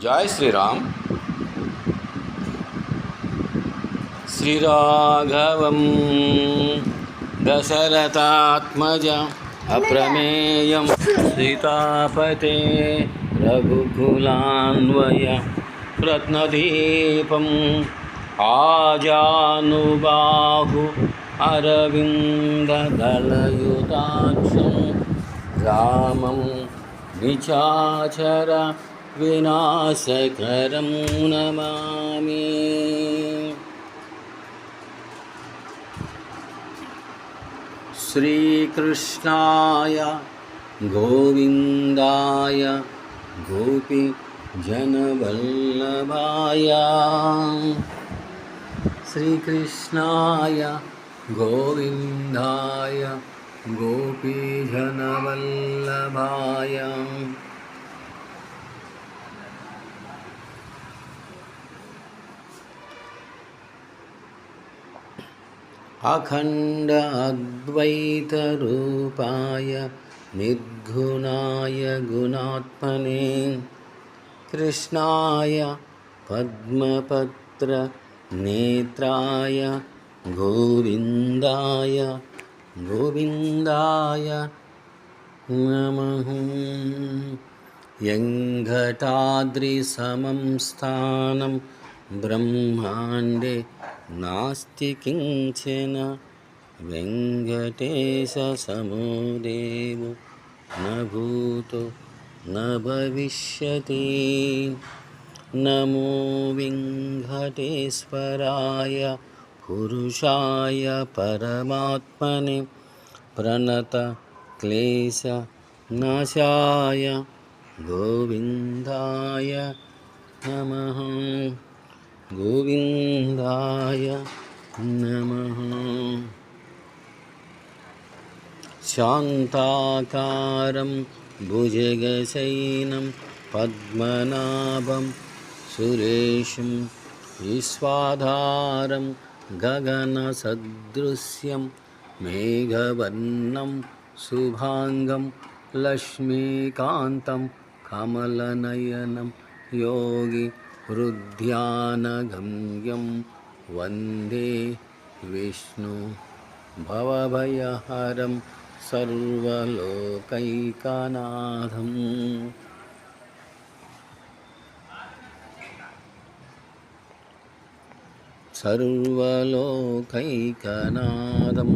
जय श्री राम। श्रीराघवं दशरथात्मज अप्रमेयं सीतापते रघुकुलान्वय रत्नदीपम् आजानुबाहु अरविन्ददलयुताक्षं रामं निशाचर विनाशकरं नमामि। श्रीकृष्णाय गोविन्दाय गोपीजनवल्लभाय श्रीकृष्णाय गोविन्दाय गोपीजनवल्लभाय अखण्ड अद्वैतरूपाय निर्गुणाय गुणात्मने कृष्णाय पद्मपत्र नेत्राय गोविन्दाय नमः। यङ्घटाद्रिसमं स्थानं ब्रह्माण्डे नास्ति किञ्चन वेङ्कटेशसमो देवो न भूतो न भविष्यति। नमो वेङ्कटेश्वराय पुरुषाय परमात्मने प्रणतक्लेशनाशाय गोविन्दाय नमः। गोविन्दाय नमः। शान्ताकारं भुजगशयनं पद्मनाभं सुरेशं विश्वाधारं गगनसदृश्यं मेघवर्णं शुभाङ्गं लक्ष्मीकान्तं कमलनयनं योगी हृद्यानगम्यं वन्दे विष्णु भवभयहरं सर्वलोकैकनाथं। सर्वलोकैकनाथं